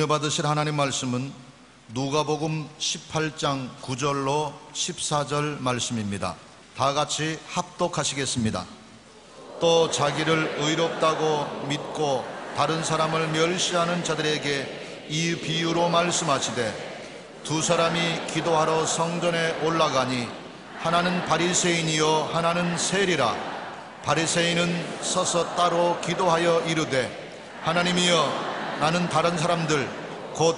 은혜 받으실 하나님 말씀은 누가복음 18장 9절로 14절 말씀입니다. 다 같이 합독하시겠습니다. 또 자기를 의롭다고 믿고 다른 사람을 멸시하는 자들에게 이 비유로 말씀하시되, 두 사람이 기도하러 성전에 올라가니 하나는 바리새인이요 하나는 세리라. 바리새인은 서서 따로 기도하여 이르되, 하나님이여, 나는 다른 사람들 곧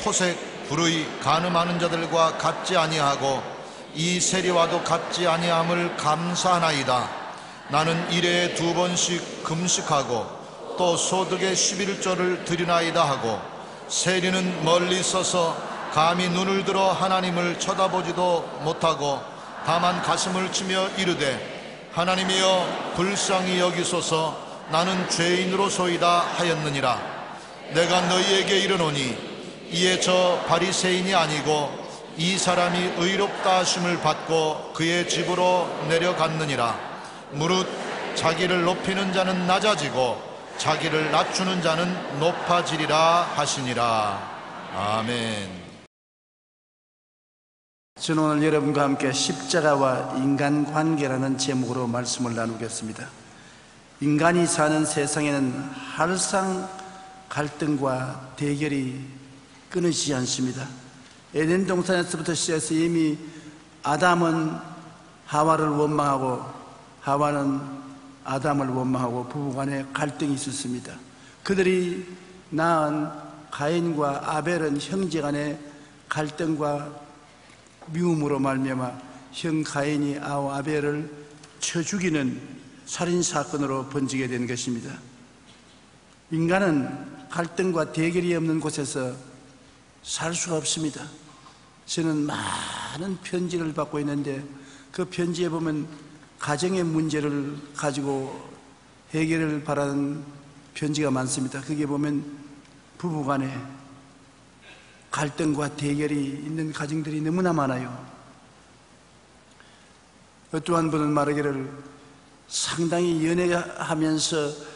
토색, 불의, 간음하는 자들과 같지 아니하고 이 세리와도 같지 아니함을 감사하나이다. 나는 일에 2번씩 금식하고 또 소득의 11조를 드리나이다 하고, 세리는 멀리 서서 감히 눈을 들어 하나님을 쳐다보지도 못하고 다만 가슴을 치며 이르되, 하나님이여, 불쌍히 여기소서, 나는 죄인으로소이다 하였느니라. 내가 너희에게 이르노니 이에 저 바리새인이 아니고 이 사람이 의롭다 하심을 받고 그의 집으로 내려갔느니라. 무릇 자기를 높이는 자는 낮아지고 자기를 낮추는 자는 높아지리라 하시니라. 아멘. 저는 오늘 여러분과 함께 십자가와 인간관계라는 제목으로 말씀을 나누겠습니다. 인간이 사는 세상에는 항상 갈등과 대결이 끊이지 않습니다. 에덴 동산에서부터 시작해서 이미 아담은 하와를 원망하고 하와는 아담을 원망하고 부부간에 갈등이 있었습니다. 그들이 낳은 가인과 아벨은 형제간의 갈등과 미움으로 말미암아 형 가인이 아벨을 쳐 죽이는 살인사건으로 번지게 된 것입니다. 인간은 갈등과 대결이 없는 곳에서 살 수가 없습니다. 저는 많은 편지를 받고 있는데 그 편지에 보면 가정의 문제를 가지고 해결을 바라는 편지가 많습니다. 거기에 보면 부부간에 갈등과 대결이 있는 가정들이 너무나 많아요. 또 한 분은 말하기를 상당히 연애하면서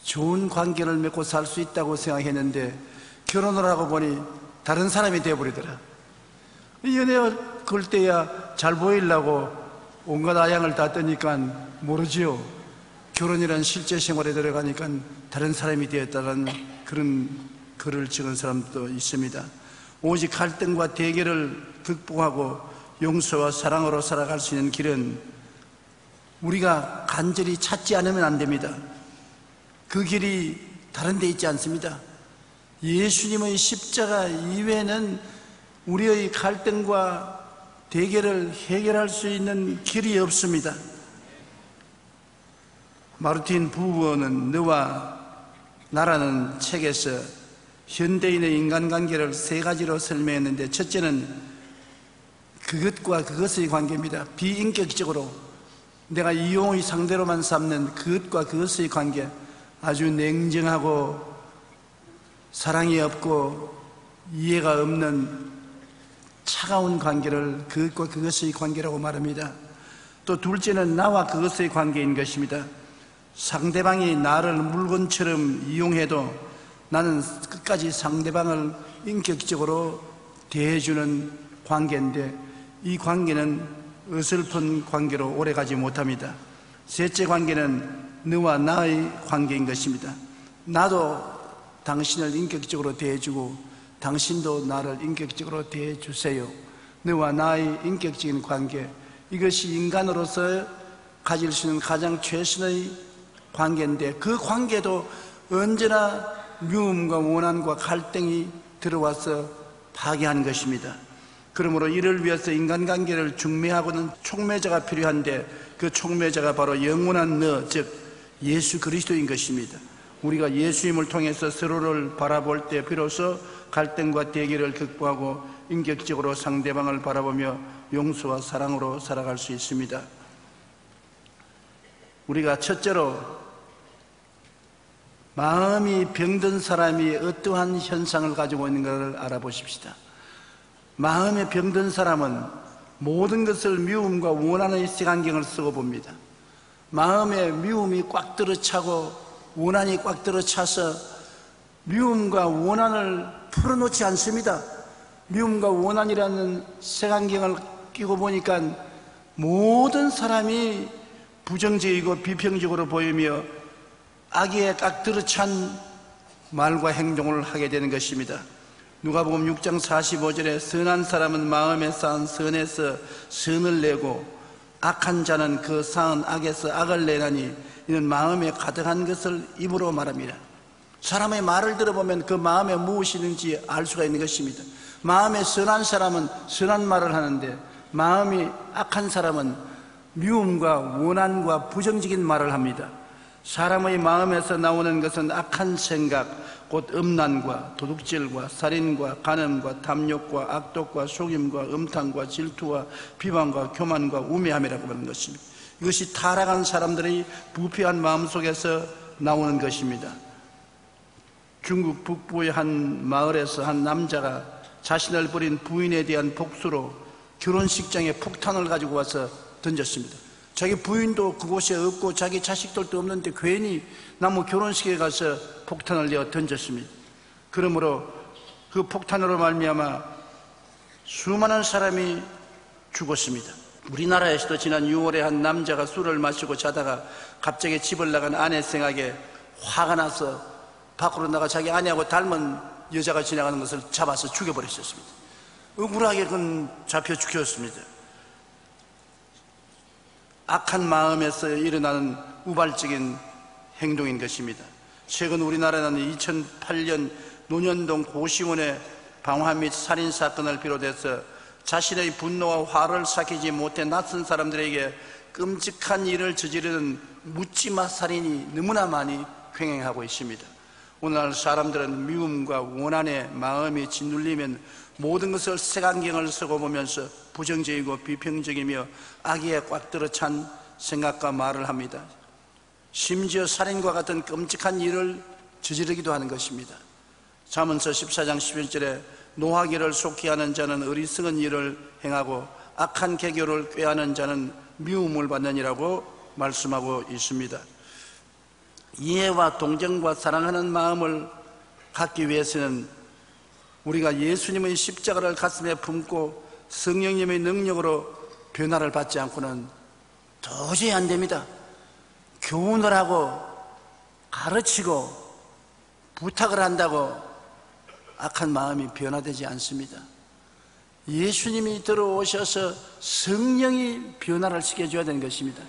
좋은 관계를 맺고 살 수 있다고 생각했는데 결혼을 하고 보니 다른 사람이 되어버리더라. 연애 걸 때야 잘 보이려고 온갖 아양을 다 뜨니까 모르지요. 결혼이란 실제 생활에 들어가니까 다른 사람이 되었다는 그런 글을 적은 사람도 있습니다. 오직 갈등과 대결을 극복하고 용서와 사랑으로 살아갈 수 있는 길은 우리가 간절히 찾지 않으면 안 됩니다. 그 길이 다른 데 있지 않습니다. 예수님의 십자가 이외에는 우리의 갈등과 대결을 해결할 수 있는 길이 없습니다. 마르틴 부버는 너와 나라는 책에서 현대인의 인간관계를 3가지로 설명했는데, 첫째는 그것과 그것의 관계입니다. 비인격적으로 내가 이용의 상대로만 삼는 그것과 그것의 관계, 아주 냉정하고 사랑이 없고 이해가 없는 차가운 관계를 그것과 그것의 관계라고 말합니다. 또 둘째는 나와 그것의 관계인 것입니다. 상대방이 나를 물건처럼 이용해도 나는 끝까지 상대방을 인격적으로 대해주는 관계인데, 이 관계는 어설픈 관계로 오래가지 못합니다. 셋째 관계는 너와 나의 관계인 것입니다. 나도 당신을 인격적으로 대해주고 당신도 나를 인격적으로 대해주세요. 너와 나의 인격적인 관계, 이것이 인간으로서 가질 수 있는 가장 최선의 관계인데, 그 관계도 언제나 미움과 원한과 갈등이 들어와서 파괴하는 것입니다. 그러므로 이를 위해서 인간관계를 중매하고는 촉매자가 필요한데, 그 촉매자가 바로 영원한 너, 즉 예수 그리스도인 것입니다. 우리가 예수님을 통해서 서로를 바라볼 때 비로소 갈등과 대결을 극복하고 인격적으로 상대방을 바라보며 용서와 사랑으로 살아갈 수 있습니다. 우리가 첫째로 마음이 병든 사람이 어떠한 현상을 가지고 있는가를 알아보십시다. 마음에 병든 사람은 모든 것을 미움과 원한의 색안경을 쓰고 봅니다. 마음에 미움이 꽉 들어차고 원한이 꽉 들어차서 미움과 원한을 풀어놓지 않습니다. 미움과 원한이라는 색안경을 끼고 보니까 모든 사람이 부정적이고 비평적으로 보이며 악의에 깍들어 찬 말과 행동을 하게 되는 것입니다. 누가복음 6장 45절에 선한 사람은 마음에 쌓은 선에서 선을 내고 악한 자는 그 쌓은 악에서 악을 내나니 이는 마음에 가득한 것을 입으로 말합니다. 사람의 말을 들어보면 그 마음에 무엇이 있는지 알 수가 있는 것입니다. 마음에 선한 사람은 선한 말을 하는데 마음이 악한 사람은 미움과 원한과 부정적인 말을 합니다. 사람의 마음에서 나오는 것은 악한 생각, 곧 음란과 도둑질과 살인과 간음과 탐욕과 악독과 속임과 음탕과 질투와 비방과 교만과 우매함이라고 하는 것입니다. 이것이 타락한 사람들의 부패한 마음속에서 나오는 것입니다. 중국 북부의 한 마을에서 한 남자가 자신을 버린 부인에 대한 복수로 결혼식장에 폭탄을 가지고 와서 던졌습니다. 자기 부인도 그곳에 없고 자기 자식들도 없는데 괜히 나무 결혼식에 가서 폭탄을 내어 던졌습니다. 그러므로 그 폭탄으로 말미암아 수많은 사람이 죽었습니다. 우리나라에서도 지난 6월에 한 남자가 술을 마시고 자다가 갑자기 집을 나간 아내 생각에 화가 나서 밖으로 나가 자기 아내하고 닮은 여자가 지나가는 것을 잡아서 죽여버렸었습니다. 억울하게 그건 잡혀 죽였습니다. 악한 마음에서 일어나는 우발적인 행동인 것입니다. 최근 우리나라는 2008년 논현동 고시원의 방화 및 살인 사건을 비롯해서 자신의 분노와 화를 삭히지 못해 낯선 사람들에게 끔찍한 일을 저지르는 묻지마 살인이 너무나 많이 횡행하고 있습니다. 오늘날 사람들은 미움과 원한의 마음이 짓눌리면 모든 것을 색안경을 쓰고 보면서 부정적이고 비평적이며 악의에 꽉 들어 찬 생각과 말을 합니다. 심지어 살인과 같은 끔찍한 일을 저지르기도 하는 것입니다. 잠언서 14장 11절에 노하기를 속히 하는 자는 어리석은 일을 행하고 악한 계교를 꾀하는 자는 미움을 받느니라고 말씀하고 있습니다. 이해와 동정과 사랑하는 마음을 갖기 위해서는 우리가 예수님의 십자가를 가슴에 품고 성령님의 능력으로 변화를 받지 않고는 도저히 안 됩니다. 교훈을 하고 가르치고 부탁을 한다고 악한 마음이 변화되지 않습니다. 예수님이 들어오셔서 성령이 변화를 시켜줘야 되는 것입니다.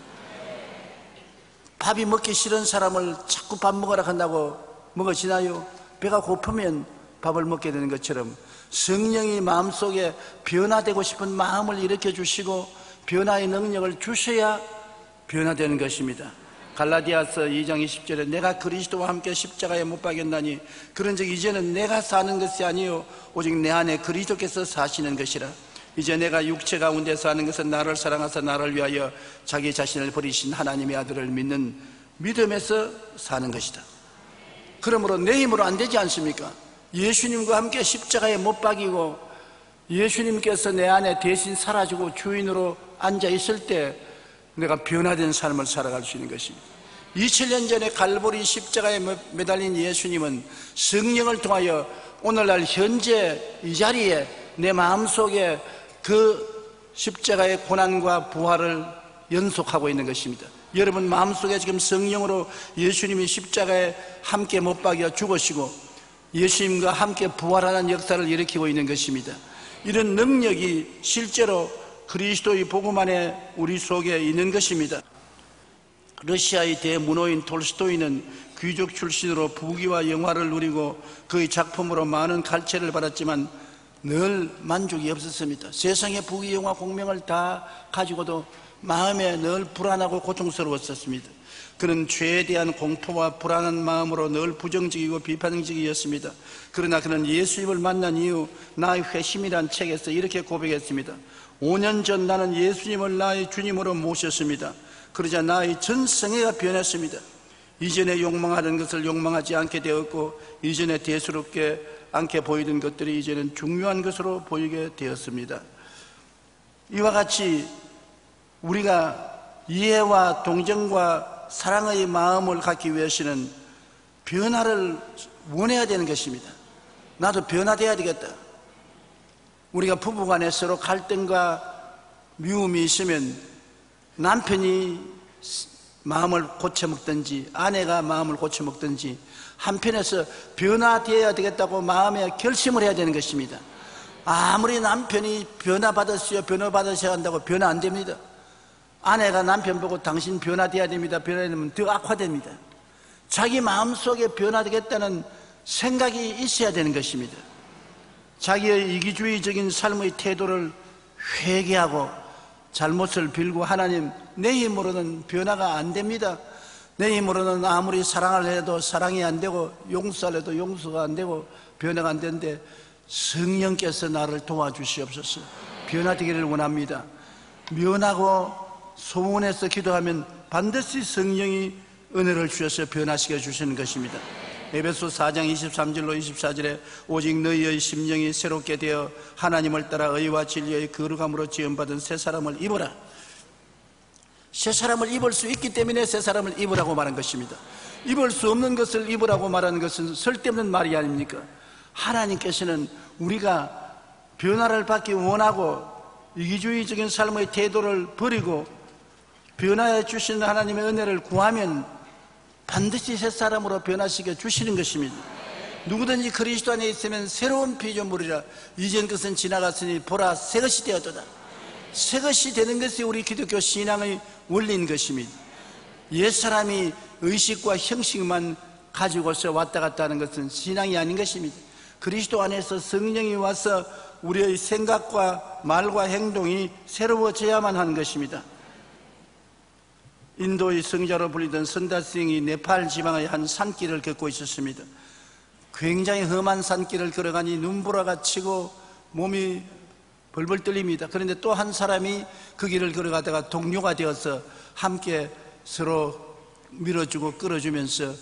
밥이 먹기 싫은 사람을 자꾸 밥 먹으라 한다고 먹어지나요? 배가 고프면 밥을 먹게 되는 것처럼 성령이 마음속에 변화되고 싶은 마음을 일으켜 주시고 변화의 능력을 주셔야 변화되는 것입니다. 갈라디아서 2장 20절에 내가 그리스도와 함께 십자가에 못 박였나니 그런즉 이제는 내가 사는 것이 아니요 오직 내 안에 그리스도께서 사시는 것이라. 이제 내가 육체 가운데 사는 것은 나를 사랑하사 나를 위하여 자기 자신을 버리신 하나님의 아들을 믿는 믿음에서 사는 것이다. 그러므로 내 힘으로 안 되지 않습니까? 예수님과 함께 십자가에 못 박이고 예수님께서 내 안에 대신 사라지고 주인으로 앉아 있을 때 내가 변화된 삶을 살아갈 수 있는 것입니다. 2000년 전에 갈보리 십자가에 매달린 예수님은 성령을 통하여 오늘날 현재 이 자리에 내 마음속에 그 십자가의 고난과 부활을 연속하고 있는 것입니다. 여러분 마음속에 지금 성령으로 예수님이 십자가에 함께 못 박여 죽으시고 예수님과 함께 부활하는 역사를 일으키고 있는 것입니다. 이런 능력이 실제로 그리스도의 복음 안에 우리 속에 있는 것입니다. 러시아의 대문호인 톨스토이는 귀족 출신으로 부귀와 영화를 누리고 그의 작품으로 많은 갈채를 받았지만 늘 만족이 없었습니다. 세상의 부귀, 영화, 공명을 다 가지고도 마음에 늘 불안하고 고통스러웠었습니다. 그는 죄에 대한 공포와 불안한 마음으로 늘 부정적이고 비판적이었습니다. 그러나 그는 예수님을 만난 이후 나의 회심이란 책에서 이렇게 고백했습니다. 5년 전 나는 예수님을 나의 주님으로 모셨습니다. 그러자 나의 전생애가 변했습니다. 이전에 욕망하던 것을 욕망하지 않게 되었고 이전에 대수롭게 않게 보이던 것들이 이제는 중요한 것으로 보이게 되었습니다. 이와 같이 우리가 이해와 동정과 사랑의 마음을 갖기 위해서는 변화를 원해야 되는 것입니다. 나도 변화돼야 되겠다. 우리가 부부간에 서로 갈등과 미움이 있으면 남편이 마음을 고쳐먹든지 아내가 마음을 고쳐먹든지 한편에서 변화되어야 되겠다고 마음에 결심을 해야 되는 것입니다. 아무리 남편이 변화받으셔야 한다고 변화 안 됩니다. 아내가 남편 보고 당신 변화돼야 됩니다. 변화되면 더 악화됩니다. 자기 마음속에 변화되겠다는 생각이 있어야 되는 것입니다. 자기의 이기주의적인 삶의 태도를 회개하고 잘못을 빌고 하나님, 내 힘으로는 변화가 안 됩니다. 내 힘으로는 아무리 사랑을 해도 사랑이 안 되고 용서를 해도 용서가 안 되고 변화가 안 되는데 성령께서 나를 도와주시옵소서. 변화되기를 원합니다. 면하고 소원해서 기도하면 반드시 성령이 은혜를 주셔서 변화시켜 주시는 것입니다. 에베소 4장 23절로 24절에 오직 너희의 심령이 새롭게 되어 하나님을 따라 의와 진리의 거룩함으로 지음받은 새 사람을 입어라. 새 사람을 입을 수 있기 때문에 새 사람을 입으라고 말한 것입니다. 입을 수 없는 것을 입으라고 말하는 것은 쓸데없는 말이 아닙니까? 하나님께서는 우리가 변화를 받기 원하고 이기주의적인 삶의 태도를 버리고 변화해 주시는 하나님의 은혜를 구하면 반드시 새 사람으로 변화시켜 주시는 것입니다. 누구든지 그리스도 안에 있으면 새로운 피조물이라 이전 것은 지나갔으니 보라 새 것이 되었도다. 새 것이 되는 것이 우리 기독교 신앙의 원리인 것입니다. 옛사람이 의식과 형식만 가지고서 왔다 갔다 하는 것은 신앙이 아닌 것입니다. 그리스도 안에서 성령이 와서 우리의 생각과 말과 행동이 새로워져야만 하는 것입니다. 인도의 성자로 불리던 선다스ing이 네팔 지방의 한 산길을 걷고 있었습니다. 굉장히 험한 산길을 걸어가니 눈보라가 치고 몸이 벌벌 떨립니다. 그런데 또 한 사람이 그 길을 걸어가다가 동료가 되어서 함께 서로 밀어주고 끌어주면서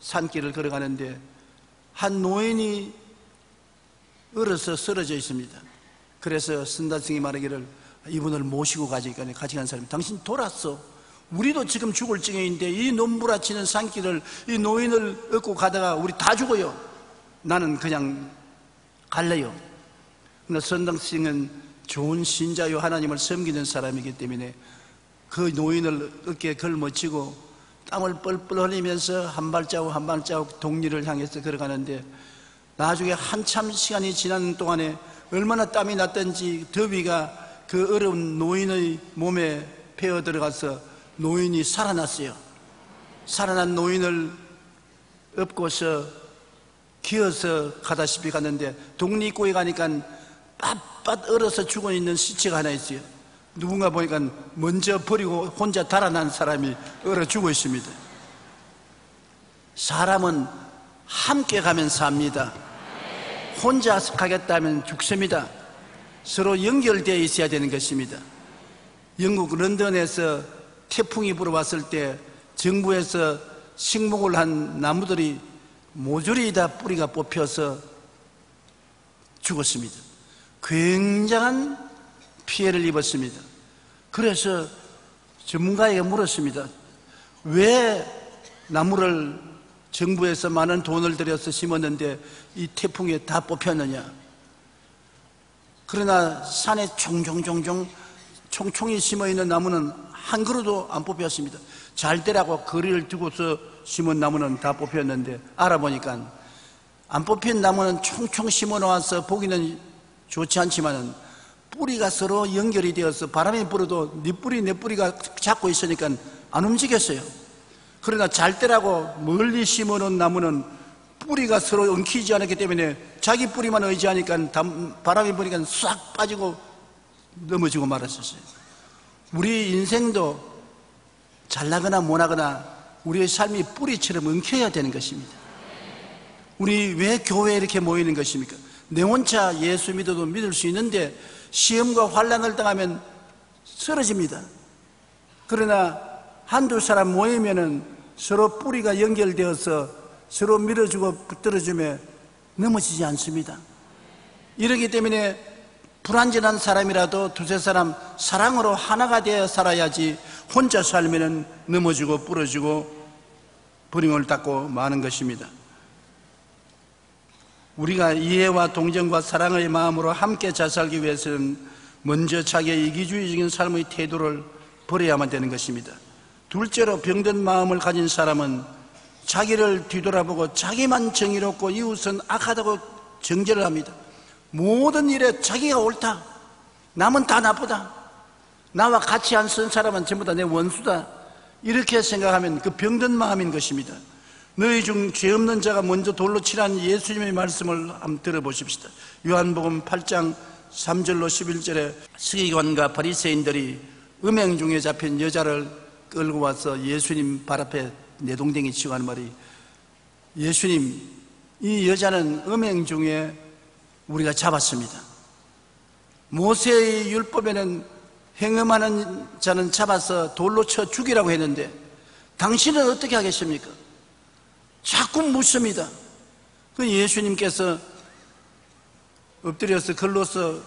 산길을 걸어가는데 한 노인이 얼어서 쓰러져 있습니다. 그래서 선다스ing이 말하기를 이분을 모시고 가지니까 같이 간 사람이 당신 돌았어. 우리도 지금 죽을 지경인데 이 눈부라치는 산길을 이 노인을 얻고 가다가 우리 다 죽어요. 나는 그냥 갈래요. 그러나 선다스ing은 좋은 신자요 하나님을 섬기는 사람이기 때문에 그 노인을 어깨에 걸머쥐고 땀을 뻘뻘 흘리면서 한 발자국 한 발자국 동리를 향해서 걸어가는데 나중에 한참 시간이 지나는 동안에 얼마나 땀이 났던지 더위가 그 어려운 노인의 몸에 배어 들어가서 노인이 살아났어요. 살아난 노인을 업고서 기어서 가다시피 갔는데 독립고에 가니까 빳빳 얼어서 죽어있는 시체가 하나 있어요. 누군가 보니까 먼저 버리고 혼자 달아난 사람이 얼어 죽어 있습니다. 사람은 함께 가면 삽니다. 혼자 가겠다면 죽습니다. 서로 연결되어 있어야 되는 것입니다. 영국 런던에서 태풍이 불어왔을 때 정부에서 식목을 한 나무들이 모조리 다 뿌리가 뽑혀서 죽었습니다. 굉장한 피해를 입었습니다. 그래서 전문가에게 물었습니다. 왜 나무를 정부에서 많은 돈을 들여서 심었는데 이 태풍에 다 뽑혔느냐? 그러나 산에 총총히 심어있는 나무는 한 그루도 안 뽑혔습니다. 잘 되라고 거리를 두고서 심은 나무는 다 뽑혔는데 알아보니까 안 뽑힌 나무는 총총 심어 놓아서 보기는 좋지 않지만은 뿌리가 서로 연결이 되어서 바람이 불어도 네 뿌리 내 뿌리가 잡고 있으니까 안 움직였어요. 그러나 잘 되라고 멀리 심어 놓은 나무는 뿌리가 서로 엉키지 않았기 때문에 자기 뿌리만 의지하니까 바람이 부니까 싹 빠지고 넘어지고 말았었어요. 우리 인생도 잘나거나 못하거나 우리의 삶이 뿌리처럼 엉켜야 되는 것입니다. 우리 왜 교회에 이렇게 모이는 것입니까? 내 혼자 예수 믿어도 믿을 수 있는데 시험과 환난을 당하면 쓰러집니다. 그러나 한두 사람 모이면은 서로 뿌리가 연결되어서 서로 밀어주고 붙들어주며 넘어지지 않습니다. 이러기 때문에 불완전한 사람이라도 두세 사람 사랑으로 하나가 되어 살아야지 혼자 살면은 넘어지고 부러지고 버림을 닦고 마는 것입니다. 우리가 이해와 동정과 사랑의 마음으로 함께 잘 살기 위해서는 먼저 자기의 이기주의적인 삶의 태도를 버려야만 되는 것입니다. 둘째로 병든 마음을 가진 사람은 자기를 뒤돌아보고 자기만 정의롭고 이웃은 악하다고 정죄를 합니다. 모든 일에 자기가 옳다, 남은 다 나쁘다, 나와 같이 안 쓴 사람은 전부 다 내 원수다, 이렇게 생각하면 그 병든 마음인 것입니다. 너희 중 죄 없는 자가 먼저 돌로 치라는 예수님의 말씀을 한번 들어보십시다. 요한복음 8장 3절로 11절에 서기관과 바리새인들이 음행 중에 잡힌 여자를 끌고 와서 예수님 발 앞에 내동댕이 치고 하는 말이, 예수님, 이 여자는 음행 중에 우리가 잡았습니다. 모세의 율법에는 행음하는 자는 잡아서 돌로 쳐 죽이라고 했는데 당신은 어떻게 하겠습니까? 자꾸 묻습니다. 그 예수님께서 엎드려서 글로서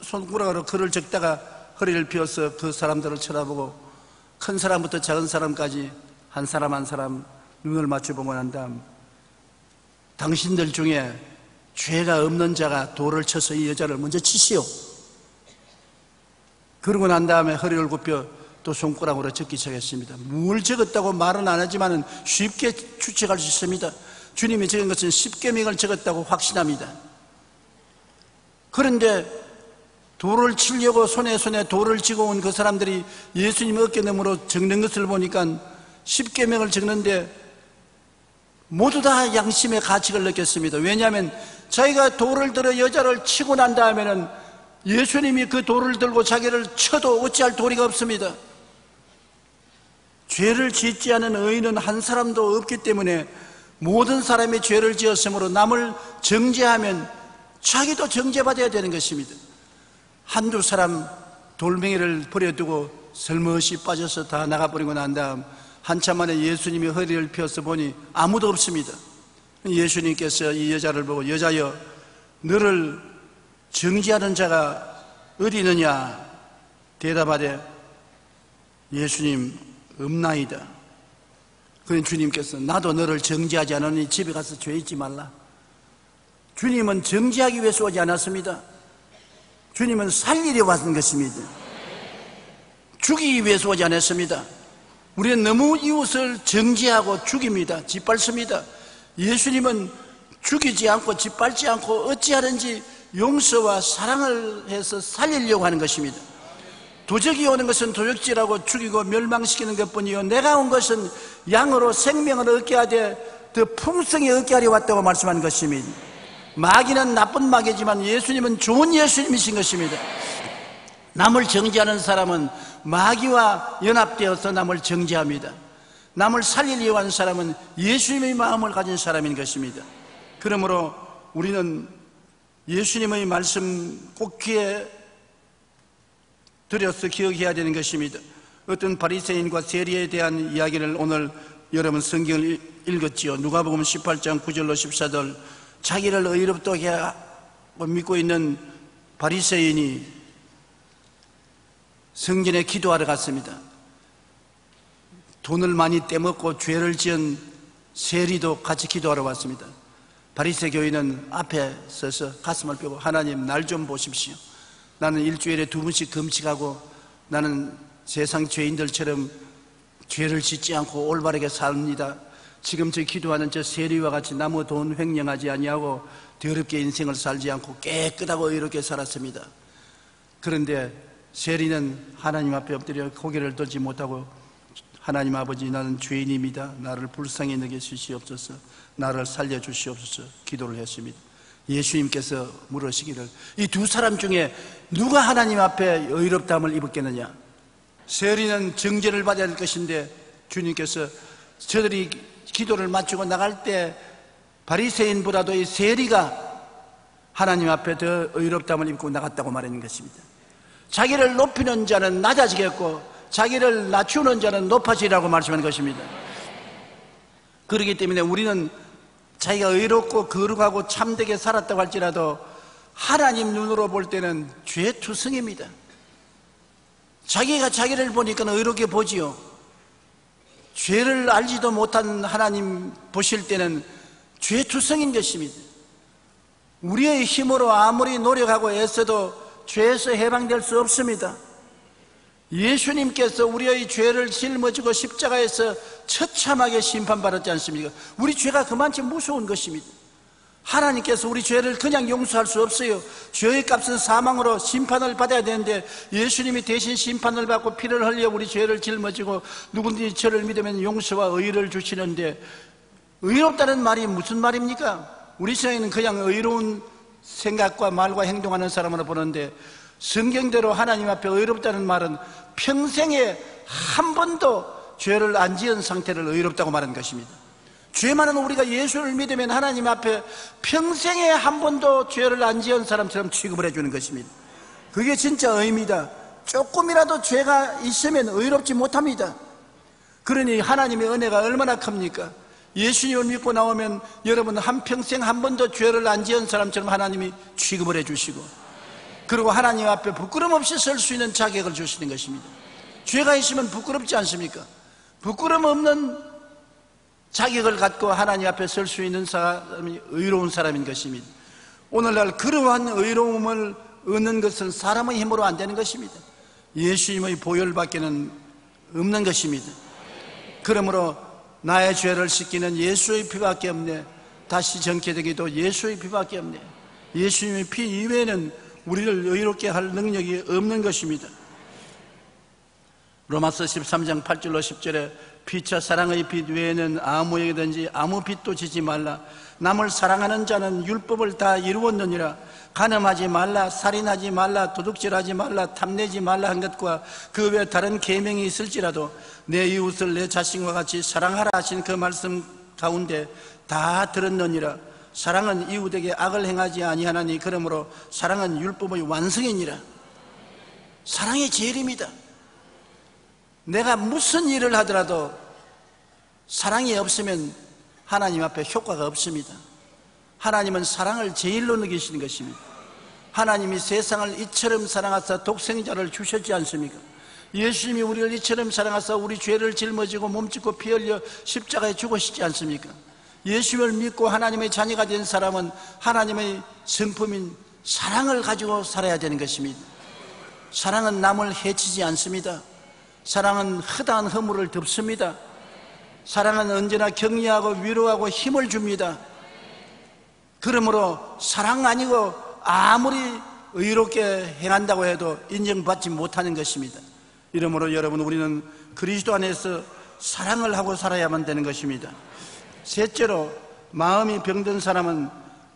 손가락으로 글을 적다가 허리를 펴서 그 사람들을 쳐다보고 큰 사람부터 작은 사람까지 한 사람 한 사람 눈을 맞춰보고 난 다음, 당신들 중에 죄가 없는 자가 돌을 쳐서 이 여자를 먼저 치시오. 그러고 난 다음에 허리를 굽혀 또 손가락으로 적기 시작했습니다. 뭘 적었다고 말은 안 하지만 쉽게 추측할 수 있습니다. 주님이 적은 것은 십계명을 적었다고 확신합니다. 그런데 돌을 치려고 손에 돌을 쥐고 온 그 사람들이 예수님 어깨너머로 적는 것을 보니까 십계명을 적는데 모두 다 양심의 가책을 느꼈습니다. 왜냐하면 자기가 돌을 들어 여자를 치고 난 다음에는 예수님이 그 돌을 들고 자기를 쳐도 어찌할 도리가 없습니다. 죄를 짓지 않은 의인은 한 사람도 없기 때문에 모든 사람이 죄를 지었으므로 남을 정죄하면 자기도 정죄받아야 되는 것입니다. 한두 사람 돌멩이를 버려두고 설머시 빠져서 다 나가버리고 난 다음 한참 만에 예수님이 허리를 펴서 보니 아무도 없습니다. 예수님께서 이 여자를 보고, 여자여, 너를 정죄하는 자가 어디 있느냐? 대답하되, 예수님, 없나이다. 그런 주님께서, 나도 너를 정죄하지 않으니 집에 가서 죄 잊지 말라. 주님은 정죄하기 위해서 오지 않았습니다. 주님은 살리려 왔던 것입니다. 죽이기 위해서 오지 않았습니다. 우리는 너무 이웃을 정죄하고 죽입니다. 짓밟습니다. 예수님은 죽이지 않고 짓밟지 않고 어찌하든지 용서와 사랑을 해서 살리려고 하는 것입니다. 도적이 오는 것은 도적질하고 죽이고 멸망시키는 것뿐이요, 내가 온 것은 양으로 생명을 얻게 하되 더 풍성히 얻게 하려 왔다고 말씀하는 것입니다. 마귀는 나쁜 마귀지만 예수님은 좋은 예수님이신 것입니다. 남을 정죄하는 사람은 마귀와 연합되어서 남을 정죄합니다. 남을 살리려고 하는 사람은 예수님의 마음을 가진 사람인 것입니다. 그러므로 우리는 예수님의 말씀 꼭 귀에 들여서 기억해야 되는 것입니다. 어떤 바리새인과 세리에 대한 이야기를 오늘 여러분 성경을 읽었지요. 누가복음 18장 9절로 14절, 자기를 의롭다게 하고 믿고 있는 바리새인이 성전에 기도하러 갔습니다. 돈을 많이 떼먹고 죄를 지은 세리도 같이 기도하러 왔습니다. 바리새 교인은 앞에 서서 가슴을 펴고, 하나님, 날 좀 보십시오. 나는 일주일에 2번씩 금식하고 나는 세상 죄인들처럼 죄를 짓지 않고 올바르게 삽니다. 지금 저 기도하는 저 세리와 같이 남의 돈 횡령하지 아니하고 더럽게 인생을 살지 않고 깨끗하고 의롭게 살았습니다. 그런데 세리는 하나님 앞에 엎드려 고개를 들지 못하고, 하나님 아버지, 나는 죄인입니다. 나를 불쌍히 여겨 주시옵소서. 나를 살려주시옵소서 기도를 했습니다. 예수님께서 물으시기를, 이 두 사람 중에 누가 하나님 앞에 의롭다함을 입었겠느냐? 세리는 정죄를 받아야 할 것인데 주님께서 저들이 기도를 마치고 나갈 때 바리새인보다도 이 세리가 하나님 앞에 더 의롭다함을 입고 나갔다고 말하는 것입니다. 자기를 높이는 자는 낮아지겠고 자기를 낮추는 자는 높아지라고 말씀하는 것입니다. 그렇기 때문에 우리는 자기가 의롭고 거룩하고 참되게 살았다고 할지라도 하나님 눈으로 볼 때는 죄투성입니다. 자기가 자기를 보니까 의롭게 보지요. 죄를 알지도 못한 하나님 보실 때는 죄투성인 것입니다. 우리의 힘으로 아무리 노력하고 애써도 죄에서 해방될 수 없습니다. 예수님께서 우리의 죄를 짊어지고 십자가에서 처참하게 심판받았지 않습니까? 우리 죄가 그만치 무서운 것입니다. 하나님께서 우리 죄를 그냥 용서할 수 없어요. 죄의 값은 사망으로 심판을 받아야 되는데 예수님이 대신 심판을 받고 피를 흘려 우리 죄를 짊어지고 누구든지 저를 믿으면 용서와 의를 주시는데, 의롭다는 말이 무슨 말입니까? 우리 세상에는 그냥 의로운 생각과 말과 행동하는 사람으로 보는데, 성경대로 하나님 앞에 의롭다는 말은 평생에 한 번도 죄를 안 지은 상태를 의롭다고 말하는 것입니다. 죄 많은 우리가 예수를 믿으면 하나님 앞에 평생에 한 번도 죄를 안 지은 사람처럼 취급을 해주는 것입니다. 그게 진짜 의미다. 조금이라도 죄가 있으면 의롭지 못합니다. 그러니 하나님의 은혜가 얼마나 큽니까? 예수님을 믿고 나오면 여러분 한평생 한 번도 죄를 안 지은 사람처럼 하나님이 취급을 해주시고, 그리고 하나님 앞에 부끄럼 없이 설 수 있는 자격을 주시는 것입니다. 죄가 있으면 부끄럽지 않습니까? 부끄럼 없는 자격을 갖고 하나님 앞에 설 수 있는 사람이 의로운 사람인 것입니다. 오늘날 그러한 의로움을 얻는 것은 사람의 힘으로 안 되는 것입니다. 예수님의 보혈밖에는 없는 것입니다. 그러므로 나의 죄를 씻기는 예수의 피밖에 없네. 다시 정케되기도 예수의 피밖에 없네. 예수님의 피 이외에는 우리를 의롭게 할 능력이 없는 것입니다. 로마서 13장 8절로 10절에 피차 사랑의 빛 외에는 아무에게든지 아무 빛도 지지 말라. 남을 사랑하는 자는 율법을 다 이루었느니라. 간음하지 말라, 살인하지 말라, 도둑질하지 말라, 탐내지 말라 한 것과 그 외 다른 계명이 있을지라도 내 이웃을 내 자신과 같이 사랑하라 하신 그 말씀 가운데 다 들었느니라. 사랑은 이웃에게 악을 행하지 아니하나니 그러므로 사랑은 율법의 완성이니라. 사랑이 제일입니다. 내가 무슨 일을 하더라도 사랑이 없으면 하나님 앞에 효과가 없습니다. 하나님은 사랑을 제일로 느끼시는 것입니다. 하나님이 세상을 이처럼 사랑하사 독생자를 주셨지 않습니까? 예수님이 우리를 이처럼 사랑하사 우리 죄를 짊어지고 몸짓고 피 흘려 십자가에 죽으시지 않습니까? 예수를 믿고 하나님의 자녀가 된 사람은 하나님의 성품인 사랑을 가지고 살아야 되는 것입니다. 사랑은 남을 해치지 않습니다. 사랑은 허다한 허물을 덮습니다. 사랑은 언제나 격려하고 위로하고 힘을 줍니다. 그러므로 사랑 아니고 아무리 의롭게 행한다고 해도 인정받지 못하는 것입니다. 이러므로 여러분, 우리는 그리스도 안에서 사랑을 하고 살아야만 되는 것입니다. 셋째로, 마음이 병든 사람은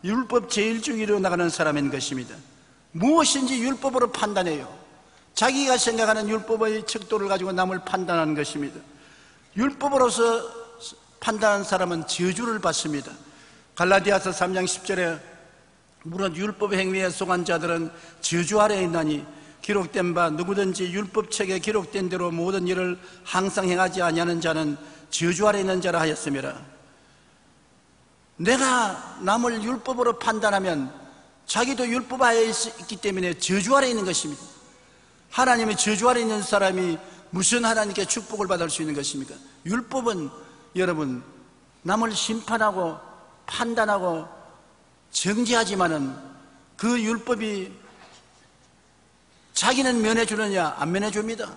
율법 제일주의로 나가는 사람인 것입니다. 무엇인지 율법으로 판단해요. 자기가 생각하는 율법의 척도를 가지고 남을 판단하는 것입니다. 율법으로서 판단하는 사람은 저주를 받습니다. 갈라디아서 3장 10절에 무릇 율법 행위에 속한 자들은 저주 아래에 있나니 기록된 바 누구든지 율법책에 기록된 대로 모든 일을 항상 행하지 아니하는 자는 저주 아래에 있는 자라 하였음이라. 내가 남을 율법으로 판단하면 자기도 율법 아래에 있기 때문에 저주 아래에 있는 것입니다. 하나님의 저주 아래에 있는 사람이 무슨 하나님께 축복을 받을 수 있는 것입니까? 율법은 여러분 남을 심판하고 판단하고 정죄하지만은 그 율법이 자기는 면해주느냐? 안 면해줍니다.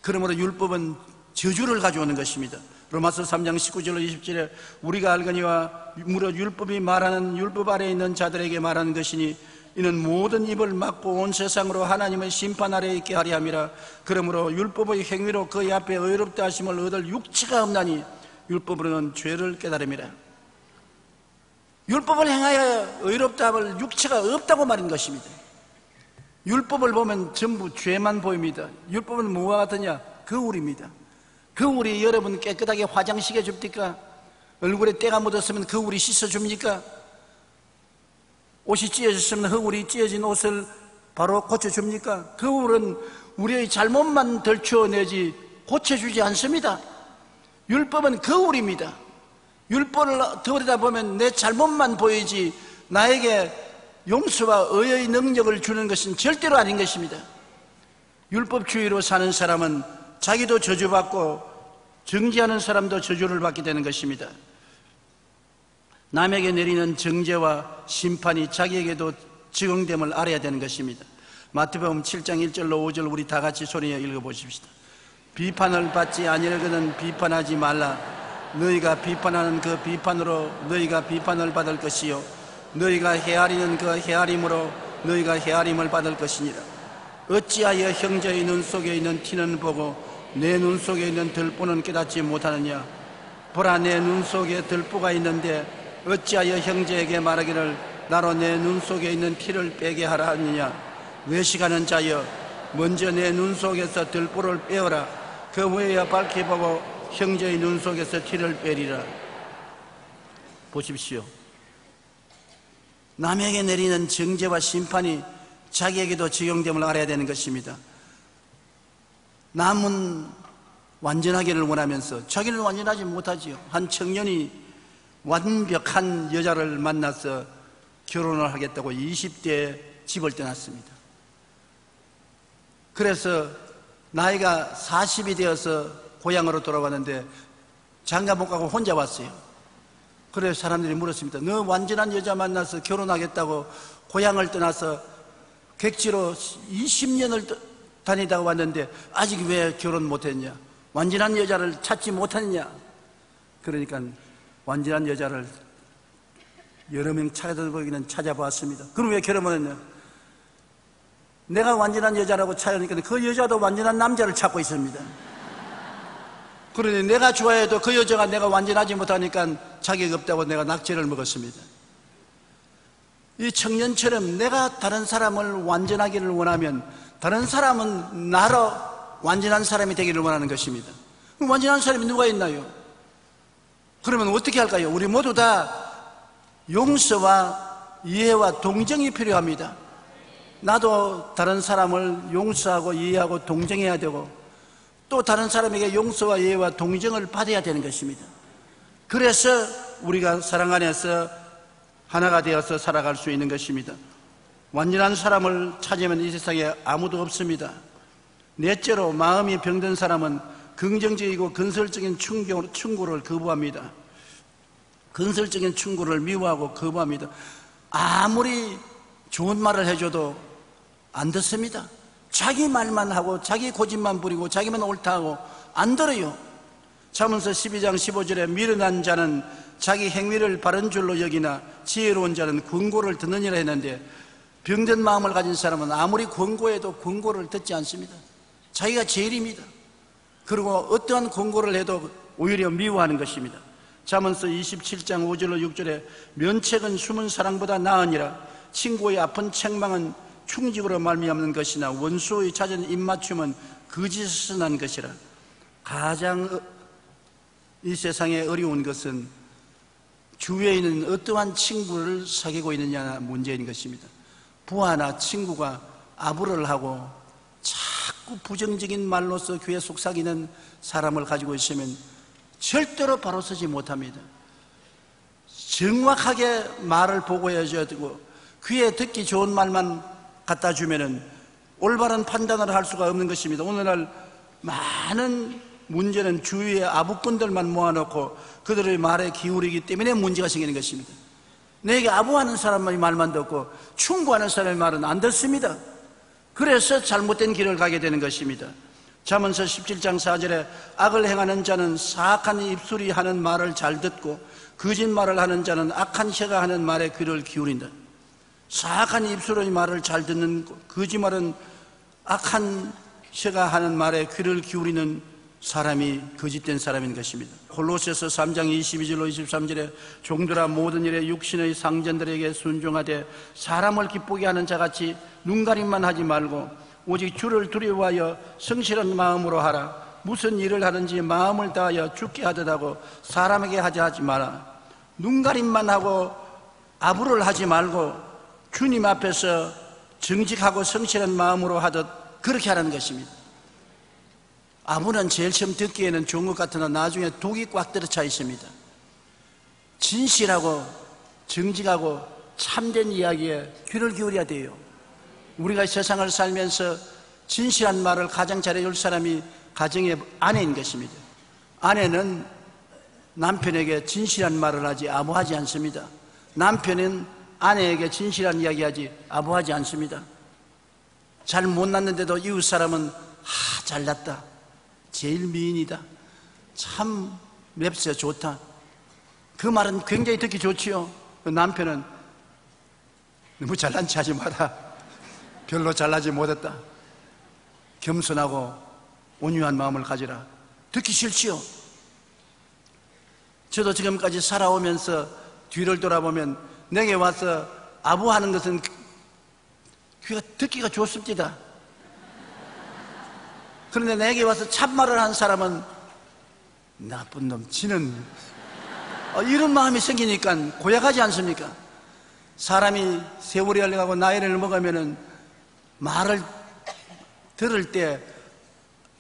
그러므로 율법은 저주를 가져오는 것입니다. 로마서 3장 19절로 20절에 우리가 알거니와 무릇 율법이 말하는 율법 아래에 있는 자들에게 말하는 것이니 이는 모든 입을 막고 온 세상으로 하나님의 심판 아래에 있게 하리 함이라. 그러므로 율법의 행위로 그의 앞에 의롭다 하심을 얻을 육체가 없나니 율법으로는 죄를 깨달음이라. 율법을 행하여 의롭다 할 육체가 없다고 말인 것입니다. 율법을 보면 전부 죄만 보입니다. 율법은 뭐와 같으냐? 거울입니다. 거울이 여러분 깨끗하게 화장시켜 줍니까? 얼굴에 때가 묻었으면 거울이 씻어줍니까? 옷이 찢어졌으면 거울이 찢어진 옷을 바로 고쳐줍니까? 거울은 우리의 잘못만 덜쳐내지 고쳐주지 않습니다. 율법은 거울입니다. 율법을 들여다보면 내 잘못만 보이지 나에게 용서와 의의 능력을 주는 것은 절대로 아닌 것입니다. 율법주의로 사는 사람은 자기도 저주받고 정죄하는 사람도 저주를 받게 되는 것입니다. 남에게 내리는 정죄와 심판이 자기에게도 적용됨을 알아야 되는 것입니다. 마태복음 7장 1절로 5절 우리 다 같이 소리에 읽어보십시다. 비판을 받지 아니하거든 비판하지 말라. 너희가 비판하는 그 비판으로 너희가 비판을 받을 것이요 너희가 헤아리는 그 헤아림으로 너희가 헤아림을 받을 것이니라. 어찌하여 형제의 눈 속에 있는 티는 보고 내 눈 속에 있는 들보는 깨닫지 못하느냐. 보라, 내 눈 속에 들보가 있는데 어찌하여 형제에게 말하기를 나로 내 눈 속에 있는 티를 빼게 하라 하느냐. 외식하는 자여, 먼저 내 눈 속에서 들보를 빼어라. 그 후에야 밝히 보고 형제의 눈 속에서 티를 빼리라. 보십시오. 남에게 내리는 정죄와 심판이 자기에게도 적용됨을 알아야 되는 것입니다. 남은 완전하기를 원하면서 자기는 완전하지 못하지요. 한 청년이 완벽한 여자를 만나서 결혼을 하겠다고 20대에 집을 떠났습니다. 그래서 나이가 40이 되어서 고향으로 돌아왔는데 장가 못 가고 혼자 왔어요. 그래서 사람들이 물었습니다. 너 완전한 여자 만나서 결혼하겠다고 고향을 떠나서 객지로 20년을 다니다가 왔는데 아직 왜 결혼 못했냐? 완전한 여자를 찾지 못했냐? 그러니까 완전한 여자를 여러 명 찾아보기는 찾아봤습니다. 그럼 왜 결혼 못했냐? 내가 완전한 여자라고 찾으니까 그 여자도 완전한 남자를 찾고 있습니다. 그러니 내가 좋아해도 그 여자가 내가 완전하지 못하니까 자격이 없다고 내가 낙제를 먹었습니다. 이 청년처럼 내가 다른 사람을 완전하기를 원하면 다른 사람은 나로 완전한 사람이 되기를 원하는 것입니다. 완전한 사람이 누가 있나요? 그러면 어떻게 할까요? 우리 모두 다 용서와 이해와 동정이 필요합니다. 나도 다른 사람을 용서하고 이해하고 동정해야 되고 또 다른 사람에게 용서와 이해와 동정을 받아야 되는 것입니다. 그래서 우리가 사랑 안에서 하나가 되어서 살아갈 수 있는 것입니다. 완전한 사람을 찾으면 이 세상에 아무도 없습니다. 넷째로 마음이 병든 사람은 긍정적이고 건설적인 충고를 거부합니다. 건설적인 충고를 미워하고 거부합니다. 아무리 좋은 말을 해줘도 안 듣습니다. 자기 말만 하고 자기 고집만 부리고 자기만 옳다 하고 안 들어요. 잠언서 12장 15절에 미련한 자는 자기 행위를 바른 줄로 여기나 지혜로운 자는 권고를 듣느니라 했는데 병든 마음을 가진 사람은 아무리 권고해도 권고를 듣지 않습니다. 자기가 제일입니다. 그리고 어떠한 권고를 해도 오히려 미워하는 것입니다. 잠언서 27장 5절로 6절에 면책은 숨은 사랑보다 나으니라. 친구의 아픈 책망은 충직으로 말미암는 것이나 원수의 잦은 입맞춤은 거짓에서 난 것이라. 가장 이 세상에 어려운 것은 주위에 있는 어떠한 친구를 사귀고 있느냐 문제인 것입니다. 부하나 친구가 아부를 하고 자꾸 부정적인 말로서 귀에 속삭이는 사람을 가지고 있으면 절대로 바로 서지 못합니다. 정확하게 말을 보고해줘야 되고 귀에 듣기 좋은 말만 갖다 주면은 올바른 판단을 할 수가 없는 것입니다. 오늘날 많은 문제는 주위에 아부꾼들만 모아놓고 그들의 말에 기울이기 때문에 문제가 생기는 것입니다. 내게 아부하는 사람의 말만 듣고 충고하는 사람의 말은 안 듣습니다. 그래서 잘못된 길을 가게 되는 것입니다. 잠언서 17장 4절에 악을 행하는 자는 사악한 입술이 하는 말을 잘 듣고 거짓말을 하는 자는 악한 혀가 하는 말에 귀를 기울인다. 사악한 입술의 말을 잘 듣는 거짓말은 악한 혀가 하는 말에 귀를 기울이는 사람이 거짓된 사람인 것입니다. 골로새서 3장 22절로 23절에 종들아 모든 일에 육신의 상전들에게 순종하되 사람을 기쁘게 하는 자같이 눈가림만 하지 말고 오직 주를 두려워하여 성실한 마음으로 하라. 무슨 일을 하든지 마음을 다하여 죽게 하듯 하고 사람에게 하지 마라. 눈가림만 하고 아부를 하지 말고 주님 앞에서 정직하고 성실한 마음으로 하듯 그렇게 하라는 것입니다. 아부는 제일 처음 듣기에는 좋은 것 같으나 나중에 독이 꽉 들어차 있습니다. 진실하고 정직하고 참된 이야기에 귀를 기울여야 돼요. 우리가 세상을 살면서 진실한 말을 가장 잘해줄 사람이 가정의 아내인 것입니다. 아내는 남편에게 진실한 말을 하지 아부하지 않습니다. 남편은 아내에게 진실한 이야기하지 아부하지 않습니다. 잘 못났는데도 이웃 사람은 잘났다, 제일 미인이다, 참 맵세 좋다, 그 말은 굉장히 듣기 좋지요. 남편은 너무 잘난 체 하지 마라, 별로 잘나지 못했다, 겸손하고 온유한 마음을 가지라, 듣기 싫지요. 저도 지금까지 살아오면서 뒤를 돌아보면 내게 와서 아부하는 것은 귀가 듣기가 좋습니다. 그런데 내게 와서 참말을 한 사람은 나쁜 놈, 지는 이런 마음이 생기니까 고약하지 않습니까? 사람이 세월이 흘러가고 나이를 먹으면 말을 들을 때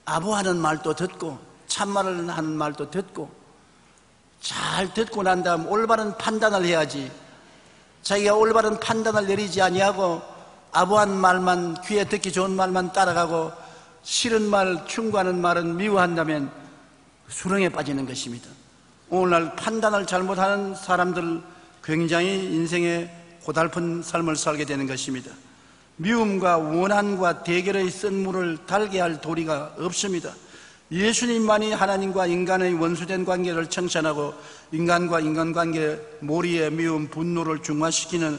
아부하는 말도 듣고 참말을 하는 말도 듣고 잘 듣고 난 다음 올바른 판단을 해야지, 자기가 올바른 판단을 내리지 아니하고 아부한 말만, 귀에 듣기 좋은 말만 따라가고 싫은 말, 충고하는 말은 미워한다면 수렁에 빠지는 것입니다. 오늘날 판단을 잘못하는 사람들 굉장히 인생에 고달픈 삶을 살게 되는 것입니다. 미움과 원한과 대결의 쓴물을 달게 할 도리가 없습니다. 예수님만이 하나님과 인간의 원수된 관계를 청산하고 인간과 인간관계 모리의 미움, 분노를 중화시키는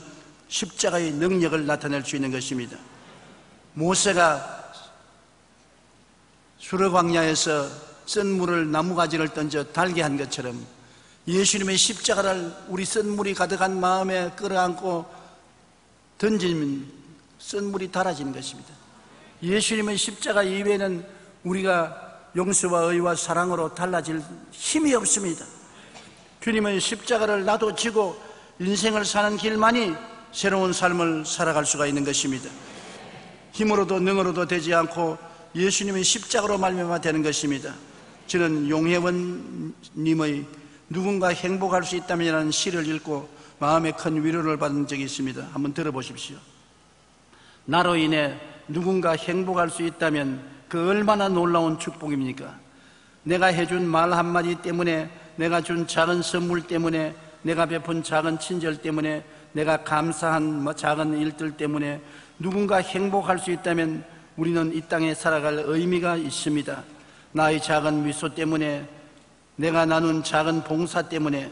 십자가의 능력을 나타낼 수 있는 것입니다. 모세가 수르광야에서 쓴물을 나무가지를 던져 달게 한 것처럼 예수님의 십자가를 우리 쓴물이 가득한 마음에 끌어안고 던지면 쓴물이 달아지는 것입니다. 예수님의 십자가 이외에는 우리가 용서와 의와 사랑으로 달라질 힘이 없습니다. 주님의 십자가를 나도 지고 인생을 사는 길만이 새로운 삶을 살아갈 수가 있는 것입니다. 힘으로도 능으로도 되지 않고 예수님의 십자가로 말미암아 되는 것입니다. 저는 용혜원 님의 누군가 행복할 수 있다면이라는 시를 읽고 마음에 큰 위로를 받은 적이 있습니다. 한번 들어보십시오. 나로 인해 누군가 행복할 수 있다면 그 얼마나 놀라운 축복입니까? 내가 해준 말 한마디 때문에, 내가 준 작은 선물 때문에, 내가 베푼 작은 친절 때문에, 내가 감사한 작은 일들 때문에 누군가 행복할 수 있다면 우리는 이 땅에 살아갈 의미가 있습니다. 나의 작은 미소 때문에, 내가 나눈 작은 봉사 때문에,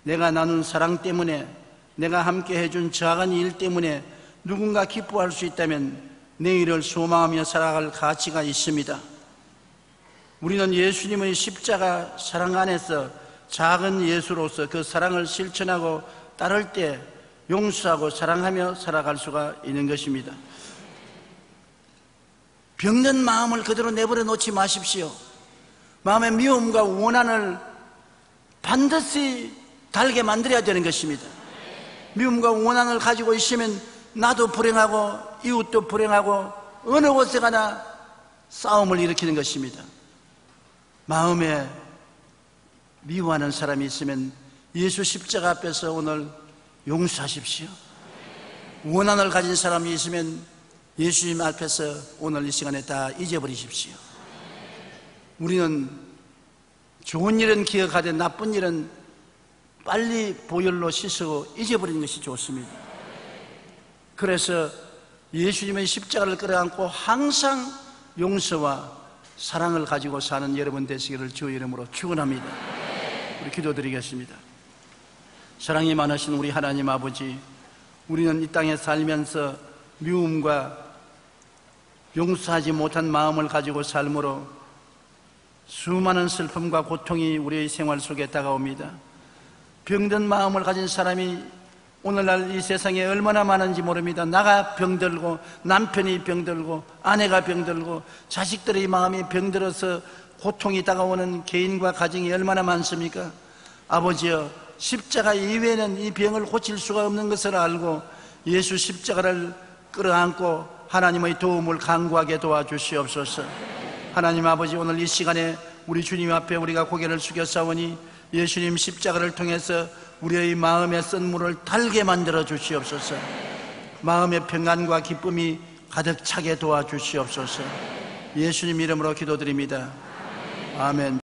내가 나눈 사랑 때문에, 내가 함께 해준 작은 일 때문에 누군가 기뻐할 수 있다면 내일을 소망하며 살아갈 가치가 있습니다. 우리는 예수님의 십자가 사랑 안에서 작은 예수로서 그 사랑을 실천하고 따를 때 용서하고 사랑하며 살아갈 수가 있는 것입니다. 병든 마음을 그대로 내버려 놓지 마십시오. 마음의 미움과 원한을 반드시 달게 만들어야 되는 것입니다. 미움과 원한을 가지고 있으면 나도 불행하고 이웃도 불행하고 어느 곳에 가나 싸움을 일으키는 것입니다. 마음에 미워하는 사람이 있으면 예수 십자가 앞에서 오늘 용서하십시오. 원한을 가진 사람이 있으면 예수님 앞에서 오늘 이 시간에 다 잊어버리십시오. 우리는 좋은 일은 기억하되 나쁜 일은 빨리 보혈로 씻고 잊어버리는 것이 좋습니다. 그래서 예수님의 십자가를 끌어안고 항상 용서와 사랑을 가지고 사는 여러분 되시기를 주의 이름으로 축원합니다. 우리 기도드리겠습니다. 사랑이 많으신 우리 하나님 아버지, 우리는 이 땅에 살면서 미움과 용서하지 못한 마음을 가지고 삶으로 수많은 슬픔과 고통이 우리의 생활 속에 다가옵니다. 병든 마음을 가진 사람이 오늘날 이 세상에 얼마나 많은지 모릅니다. 나가 병들고 남편이 병들고 아내가 병들고 자식들의 마음이 병들어서 고통이 다가오는 개인과 가정이 얼마나 많습니까? 아버지여, 십자가 이외에는 이 병을 고칠 수가 없는 것을 알고 예수 십자가를 끌어안고 하나님의 도움을 간구하게 도와주시옵소서. 하나님 아버지, 오늘 이 시간에 우리 주님 앞에 우리가 고개를 숙여 싸우니 예수님 십자가를 통해서 우리의 마음의 쓴물을 달게 만들어 주시옵소서. 마음의 평안과 기쁨이 가득 차게 도와주시옵소서. 예수님 이름으로 기도드립니다. 아멘.